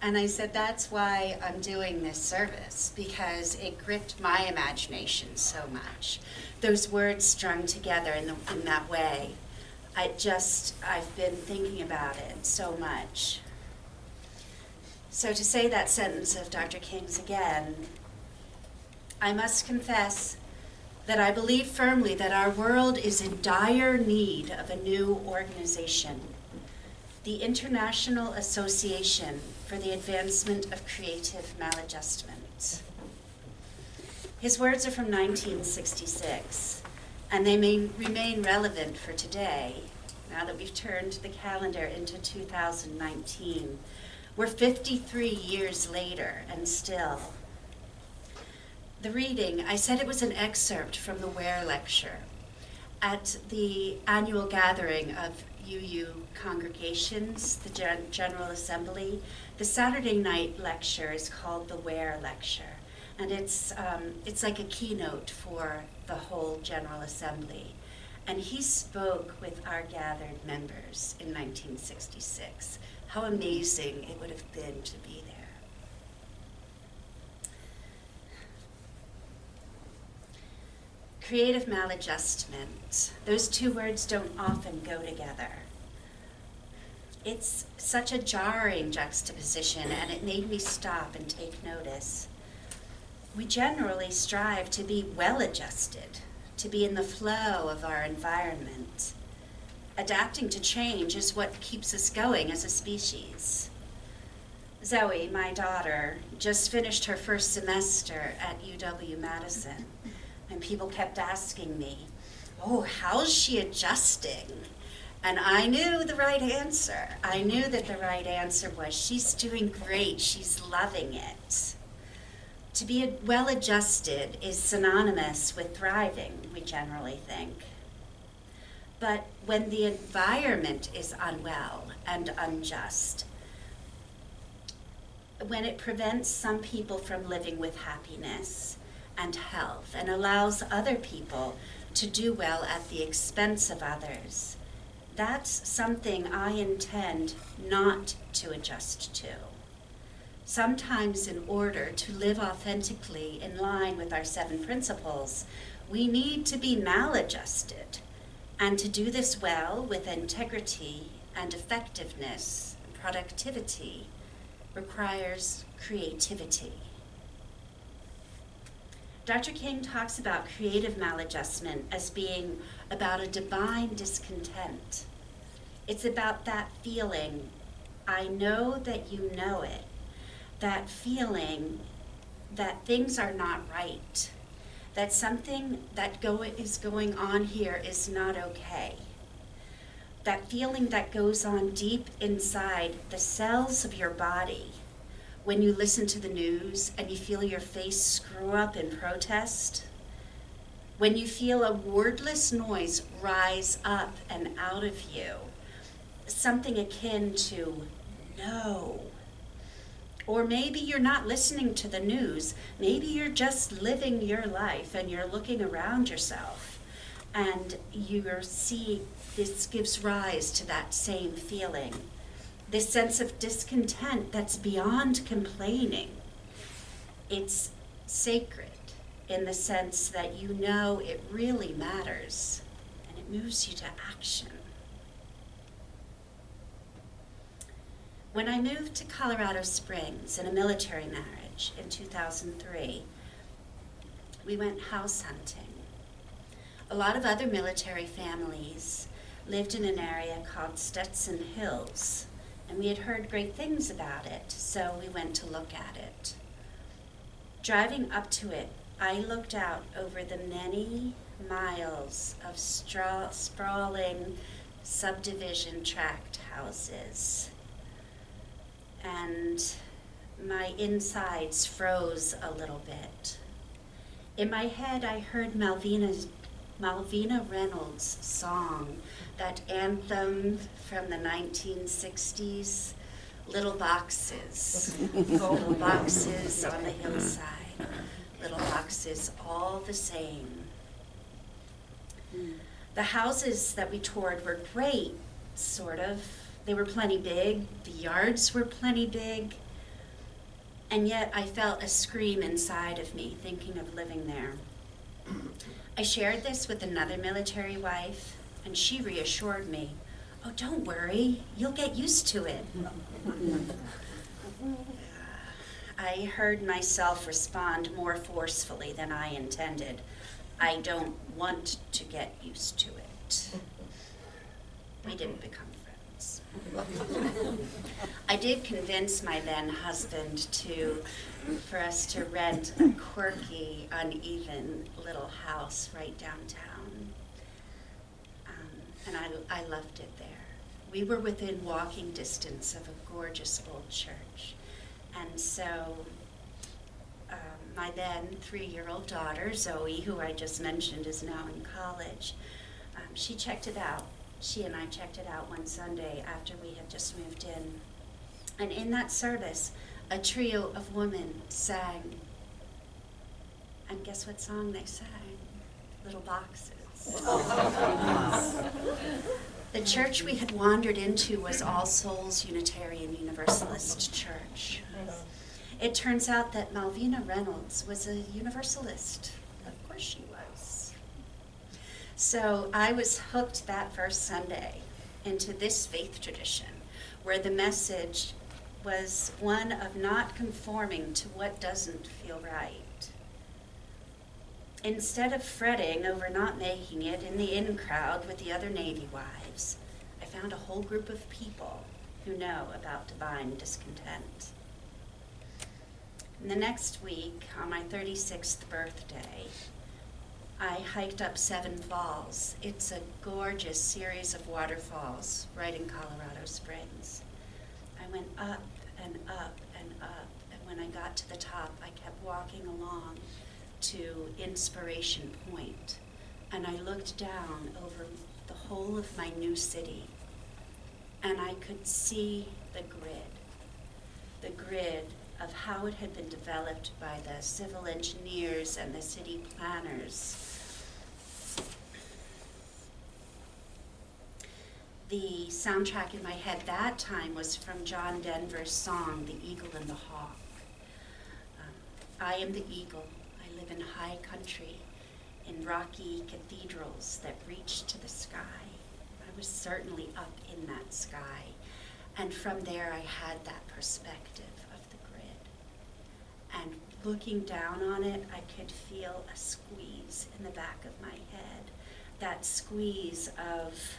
And I said, that's why I'm doing this service, because it gripped my imagination so much. Those words strung together in that way. I've been thinking about it so much. So to say that sentence of Dr. King's again, I must confess that I believe firmly that our world is in dire need of a new organization, the International Association for the Advancement of Creative Maladjustment. His words are from 1966, and they may remain relevant for today, now that we've turned the calendar into 2019. We're 53 years later, and still. The reading, I said it was an excerpt from the Ware lecture at the annual gathering of UU congregations, the General Assembly. The Saturday night lecture is called the Ware lecture, and it's like a keynote for the whole General Assembly. And he spoke with our gathered members in 1966. How amazing it would have been to be there. Creative maladjustment. Those two words don't often go together. It's such a jarring juxtaposition, and it made me stop and take notice. We generally strive to be well-adjusted, to be in the flow of our environment. Adapting to change is what keeps us going as a species. Zoe, my daughter, just finished her first semester at UW-Madison, and people kept asking me, oh, how's she adjusting? And I knew the right answer. I knew that the right answer was, she's doing great, she's loving it. To be well-adjusted is synonymous with thriving, we generally think. But when the environment is unwell and unjust, when it prevents some people from living with happiness and health and allows other people to do well at the expense of others, that's something I intend not to adjust to. Sometimes in order to live authentically in line with our 7 principles, we need to be maladjusted. And to do this well with integrity and effectiveness and productivity requires creativity. Dr. King talks about creative maladjustment as being about a divine discontent. It's about that feeling, I know that you know it, that feeling that things are not right, that something that is going on here is not okay. That feeling that goes on deep inside the cells of your body when you listen to the news and you feel your face screw up in protest, when you feel a wordless noise rise up and out of you, something akin to no. Or maybe you're not listening to the news. Maybe you're just living your life and you're looking around yourself and you're seeing this gives rise to that same feeling. This sense of discontent that's beyond complaining. It's sacred in the sense that you know it really matters and it moves you to action. When I moved to Colorado Springs in a military marriage in 2003, we went house hunting. A lot of other military families lived in an area called Stetson Hills, and we had heard great things about it, so we went to look at it. Driving up to it, I looked out over the many miles of sprawling subdivision tract houses, and my insides froze a little bit. In my head, I heard Malvina Reynolds' song, that anthem from the 1960s, Little Boxes. Little boxes on the hillside, little boxes all the same. The houses that we toured were great, sort of. They were plenty big, the yards were plenty big, And yet I felt a scream inside of me thinking of living there. I shared this with another military wife, and she reassured me, "Oh, don't worry, you'll get used to it." I heard myself respond more forcefully than I intended. "I don't want to get used to it." We didn't become friends. I did convince my then husband for us to rent a quirky, uneven little house right downtown. And I loved it there. We were within walking distance of a gorgeous old church. And so my then 3-year-old daughter, Zoe, who I just mentioned is now in college, she checked it out. She and I checked it out one Sunday after we had just moved in. And in that service, a trio of women sang. And guess what song they sang? Little Boxes. The church we had wandered into was All Souls Unitarian Universalist Church. It turns out that Malvina Reynolds was a Universalist. Of course she was. So I was hooked that first Sunday into this faith tradition, where the message was one of not conforming to what doesn't feel right. Instead of fretting over not making it in the in crowd with the other Navy wives, I found a whole group of people who know about divine discontent. And the next week, on my 36th birthday, I hiked up Seven Falls. It's a gorgeous series of waterfalls right in Colorado Springs. I went up and up and up, and when I got to the top, I kept walking along to Inspiration Point, and I looked down over the whole of my new city, and I could see the grid of how it had been developed by the civil engineers and the city planners. The soundtrack in my head that time was from John Denver's song, The Eagle and the Hawk. I am the eagle. I live in high country, in rocky cathedrals that reach to the sky. I was certainly up in that sky. And from there, I had that perspective of the grid. And looking down on it, I could feel a squeeze in the back of my head. That squeeze of,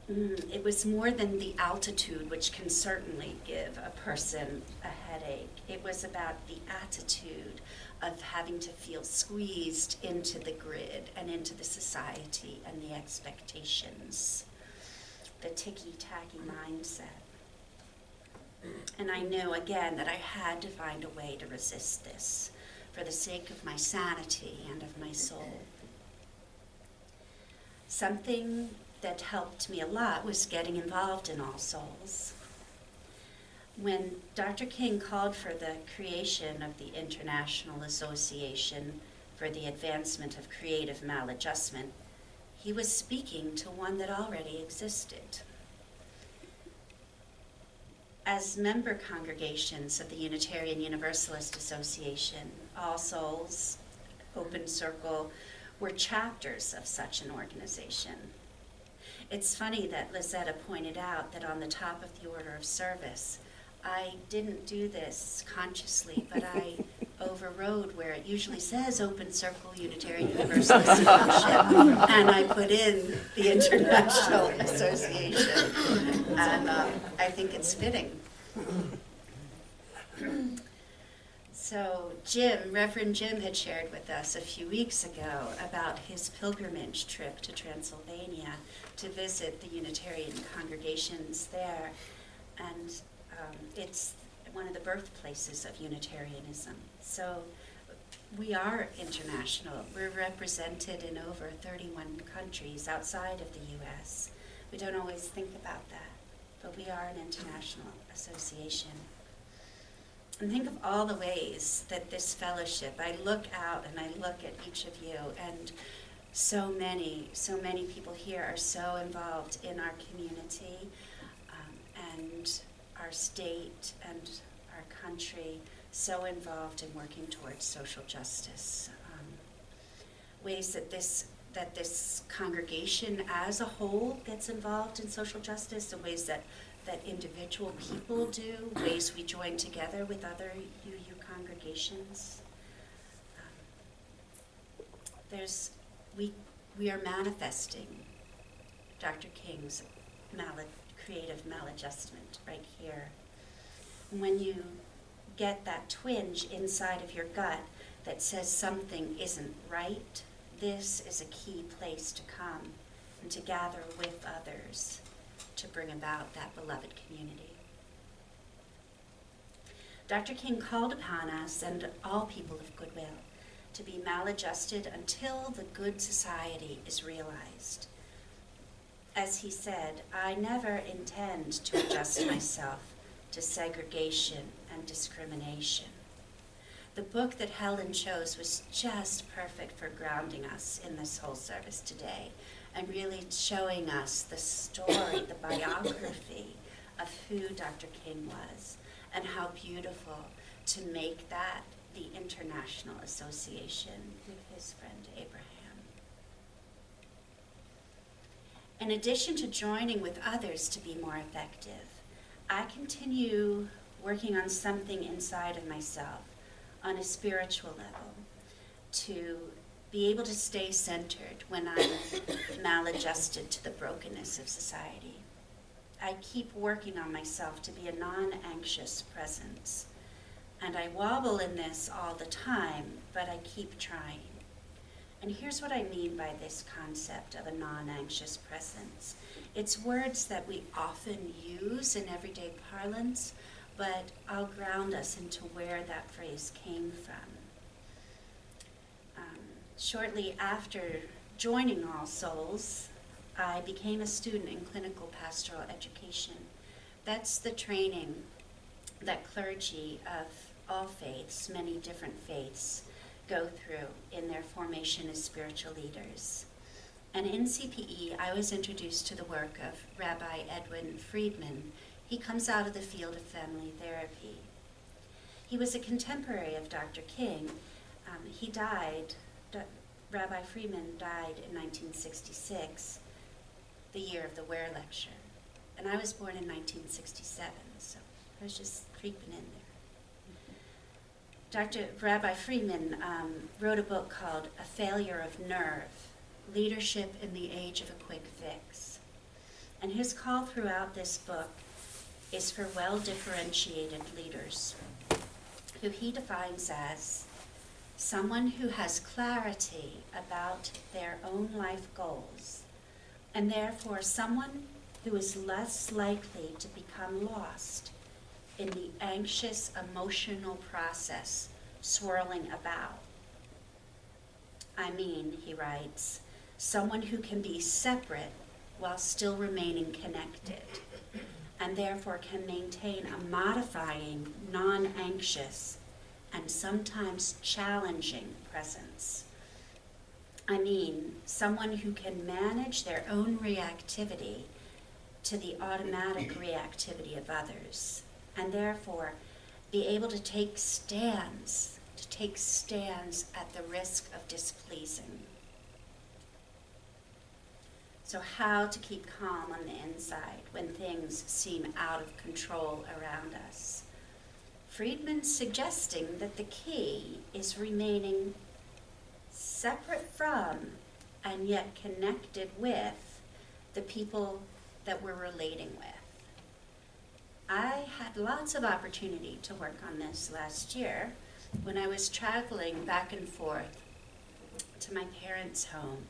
it was more than the altitude, which can certainly give a person a headache. It was about the attitude of having to feel squeezed into the grid and into the society and the expectations, the ticky-tacky mindset. And I knew, again, that I had to find a way to resist this for the sake of my sanity and of my soul. Something that helped me a lot was getting involved in All Souls. When Dr. King called for the creation of the International Association for the Advancement of Creative Maladjustment, he was speaking to one that already existed. As member congregations of the Unitarian Universalist Association, All Souls, Open Circle, were chapters of such an organization. It's funny that Lizetta pointed out that on the top of the order of service, I didn't do this consciously, but I overrode where it usually says Open Circle Unitarian Universalist Fellowship, and I put in the International Association, and I think it's fitting. So Reverend Jim had shared with us a few weeks ago about his pilgrimage trip to Transylvania to visit the Unitarian congregations there, and it's one of the birthplaces of Unitarianism. So we are international. We're represented in over 31 countries outside of the U.S. We don't always think about that, but we are an international association. And think of all the ways that this fellowship, I look out and I look at each of you, and so many people here are so involved in our community and our state and our country so involved in working towards social justice. Ways that this congregation as a whole gets involved in social justice, and ways that individual people do, ways we join together with other UU congregations. We are manifesting Dr. King's creative maladjustment right here. And when you get that twinge inside of your gut that says something isn't right, this is a key place to come and to gather with others to bring about that beloved community. Dr. King called upon us and all people of goodwill to be maladjusted until the good society is realized. As he said, I never intend to adjust myself to segregation and discrimination. The book that Helen chose was just perfect for grounding us in this whole service today and really showing us the story, the biography of who Dr. King was and how beautiful to make that the international association with his friend Abraham. In addition to joining with others to be more effective, I continue working on something inside of myself on a spiritual level to be able to stay centered when I'm maladjusted to the brokenness of society. I keep working on myself to be a non-anxious presence. And I wobble in this all the time, but I keep trying. And here's what I mean by this concept of a non-anxious presence. It's words that we often use in everyday parlance, but I'll ground us into where that phrase came from. Shortly after joining All Souls, I became a student in clinical pastoral education. That's the training that clergy of all faiths, many different faiths, go through in their formation as spiritual leaders. And in CPE, I was introduced to the work of Rabbi Edwin Friedman. He comes out of the field of family therapy. He was a contemporary of Dr. King. He died, Rabbi Friedman died in 1966, the year of the Ware Lecture. And I was born in 1967, so I was just creeping in there. Rabbi Friedman wrote a book called A Failure of Nerve, Leadership in the Age of a Quick Fix. And his call throughout this book is for well-differentiated leaders, who he defines as someone who has clarity about their own life goals, and therefore someone who is less likely to become lost in the anxious emotional process swirling about. I mean, he writes, someone who can be separate while still remaining connected, and therefore can maintain a modifying, non-anxious, and sometimes challenging presence. I mean, someone who can manage their own reactivity to the automatic reactivity of others, and therefore be able to take stands at the risk of displeasing. So how to keep calm on the inside when things seem out of control around us? Friedman's suggesting that the key is remaining separate from and yet connected with the people that we're relating with. I had lots of opportunity to work on this last year when I was traveling back and forth to my parents' home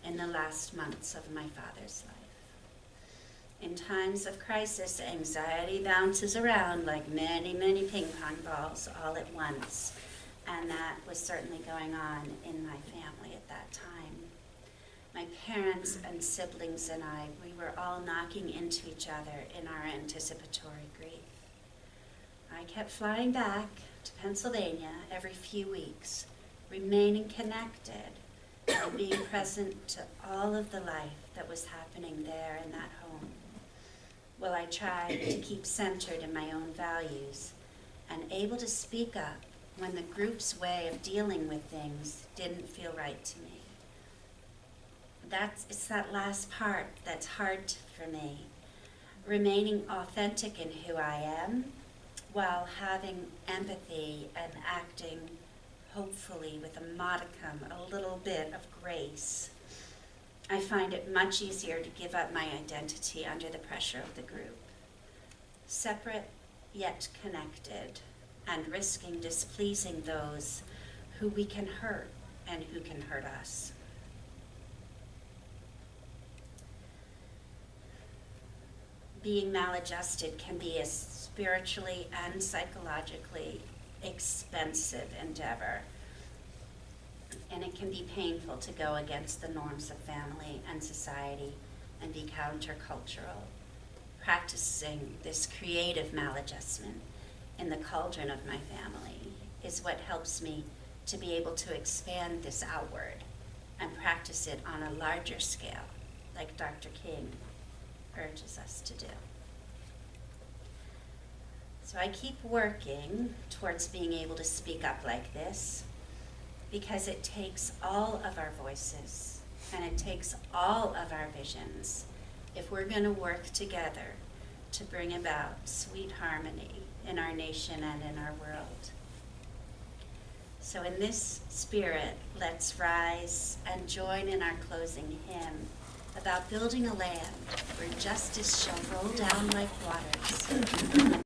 in the last months of my father's life. In times of crisis, anxiety bounces around like many, many ping pong balls all at once, and that was certainly going on in my family at that time. My parents and siblings and I, we were all knocking into each other in our anticipatory grief. I kept flying back to Pennsylvania every few weeks, remaining connected and being present to all of the life that was happening there in that home, while I tried to keep centered in my own values and able to speak up when the group's way of dealing with things didn't feel right to me. It's that last part that's hard for me, remaining authentic in who I am while having empathy and acting hopefully with a modicum, a little bit of grace. I find it much easier to give up my identity under the pressure of the group. Separate yet connected, and risking displeasing those who we can hurt and who can hurt us. Being maladjusted can be a spiritually and psychologically expensive endeavor, and it can be painful to go against the norms of family and society and be countercultural. Practicing this creative maladjustment in the cauldron of my family is what helps me to be able to expand this outward and practice it on a larger scale, like Dr. King urges us to do. So I keep working towards being able to speak up like this, because it takes all of our voices and it takes all of our visions if we're going to work together to bring about sweet harmony in our nation and in our world. So in this spirit, let's rise and join in our closing hymn about building a land where justice shall roll down like waters.